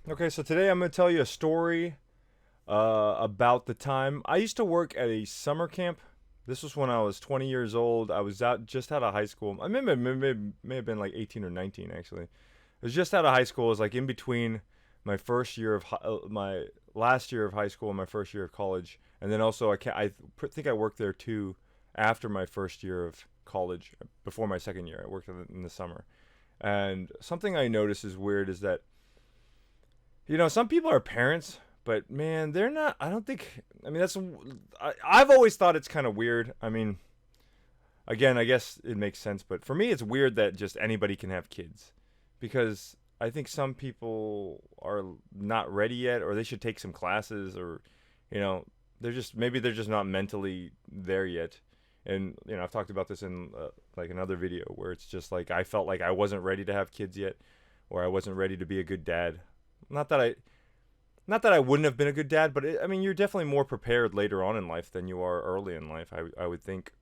Okay, so today I'm going to tell you a story about the time I used to work at a summer camp. This was when I was 20 years old. I was just out of high school. I may have been like 18 or 19 actually. I was just out of high school. It was like in between my first year of my last year of high school and my first year of college, and then also think I worked there too after my first year of college. Before my second year, I worked in the summer. And something I noticed is weird is that some people are parents, but man, they're not. I don't think. I mean, I've always thought it's kind of weird. I mean, again, I guess it makes sense, but for me, it's weird that just anybody can have kids, because I think some people are not ready yet, or they should take some classes, or you know, they're just not mentally there yet. And I've talked about this in like another video where it's just like I felt like I wasn't ready to have kids yet, or I wasn't ready to be a good dad. Not that I not that I wouldn't have been a good dad, but I mean, you're definitely more prepared later on in life than you are early in life. I would think.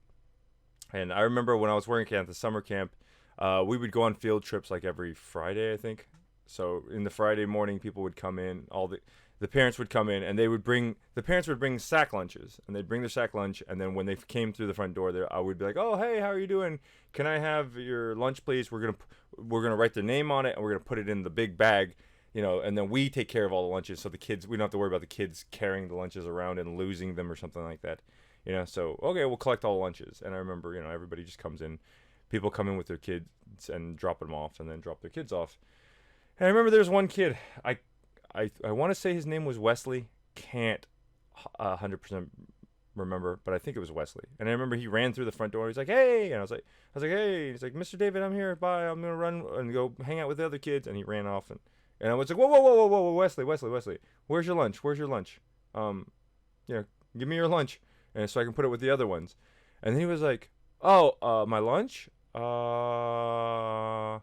And I remember when I was working at the summer camp, we would go on field trips like every Friday, I think. So in the Friday morning, people would come in. All the parents would come in, and the parents would bring sack lunches, and they'd bring their sack lunch, and then when they came through the front door, there I would be like, "Oh, hey, how are you doing? Can I have your lunch, please? We're gonna write their name on it, and we're gonna put it in the big bag." And then we take care of all the lunches, so the kids we don't have to worry about the kids carrying the lunches around and losing them or something like that. So okay, we'll collect all the lunches. And I remember, everybody just comes in, people come in with their kids and drop them off, and then drop their kids off. And I remember there was one kid, I want to say his name was Wesley, can't 100% remember, but I think it was Wesley. And I remember he ran through the front door. He's like, "Hey!" And I was like, "Hey!" He's like, "Mr. David, I'm here. Bye. I'm gonna run and go hang out with the other kids." And he ran off, and I was like, "Whoa, whoa, whoa, whoa, whoa, whoa, Wesley, Wesley, Wesley, where's your lunch? Where's your lunch? Um, give me your lunch, and so I can put it with the other ones." And then he was like, "Oh, my lunch? I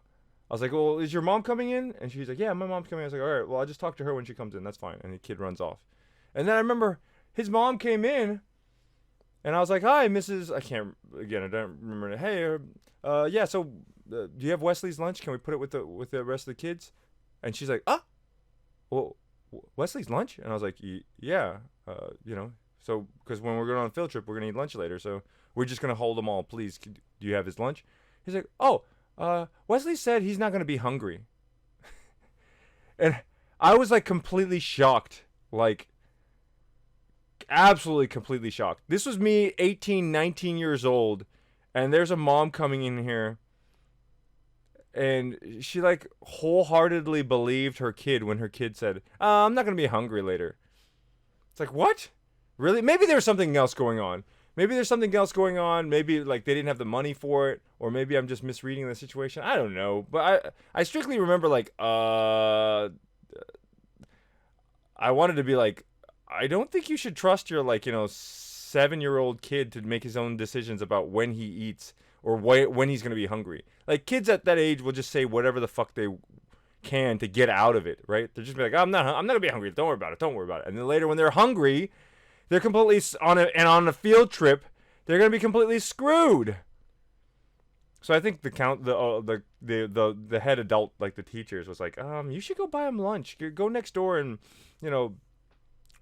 was like, "Well, is your mom coming in?" And she's like, "Yeah, my mom's coming in." I was like, "All right, well, I'll just talk to her when she comes in. That's fine." And the kid runs off. And then I remember his mom came in, and I was like, "Hi, Mrs. I can't again. I don't remember. Hey, yeah. So, do you have Wesley's lunch? Can we put it with the rest of the kids?" And she's like, "Ah, well, Wesley's lunch?" And I was like, "Yeah, so because when we're going on a field trip, we're gonna eat lunch later. So we're just gonna hold them all. Please, do you have his lunch?" He's like, "Oh, Wesley said he's not gonna be hungry." And I was like completely shocked, like absolutely completely shocked. This was me, 18, 19 years old, and there's a mom coming in here, and she like wholeheartedly believed her kid when her kid said, "I'm not gonna be hungry later." It's like, what? Really? Maybe there's something else going on. Maybe there's something else going on. Maybe like they didn't have the money for it, or maybe I'm just misreading the situation. I don't know. But I strictly remember like I wanted to be like, I don't think you should trust your 7-year-old kid to make his own decisions about when he eats or when he's gonna be hungry. Like kids at that age will just say whatever the fuck they can to get out of it, right? They're just be like, I'm not gonna be hungry. Don't worry about it. Don't worry about it. And then later when they're hungry, they're completely on a field trip. They're gonna be completely screwed. So I think the head adult, like the teachers, was like, you should go buy him lunch. Go next door and you know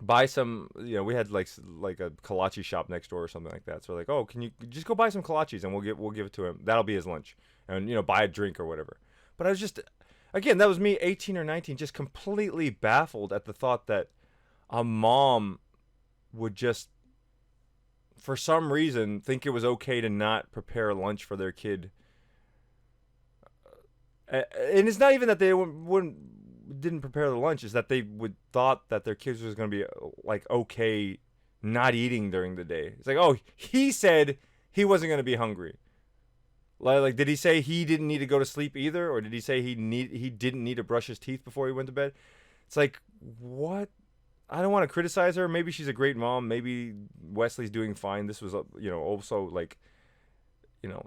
buy some. We had like a kolache shop next door or something like that. So like, oh, can you just go buy some kolaches and we'll give it to him. That'll be his lunch, and buy a drink or whatever. But I was just, again, that was me, 18 or 19, just completely baffled at the thought that a mom would just, for some reason, think it was okay to not prepare lunch for their kid. And it's not even that they wouldn't didn't prepare the lunch; is that they would thought that their kids was going to be like okay not eating during the day. It's like, oh, he said he wasn't going to be hungry. Like, did he say he didn't need to go to sleep either, or did he say he didn't need to brush his teeth before he went to bed? It's like, what? I don't want to criticize her. Maybe she's a great mom. Maybe Wesley's doing fine. This was, also like, you know,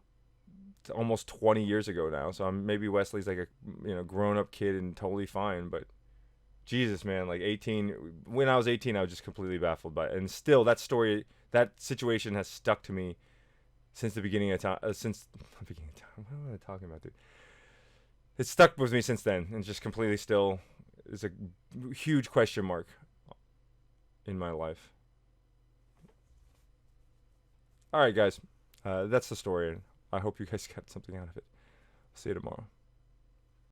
almost 20 years ago now. So maybe Wesley's like a, grown up kid and totally fine. But Jesus, man, like 18. When I was 18, I was just completely baffled by it. And still, that situation has stuck to me since the beginning of time. Since the beginning of time. What am I talking about, dude? It's stuck with me since then, and just completely still is a huge question mark in my life. All right, guys, that's the story. I hope you guys got something out of it. See you tomorrow.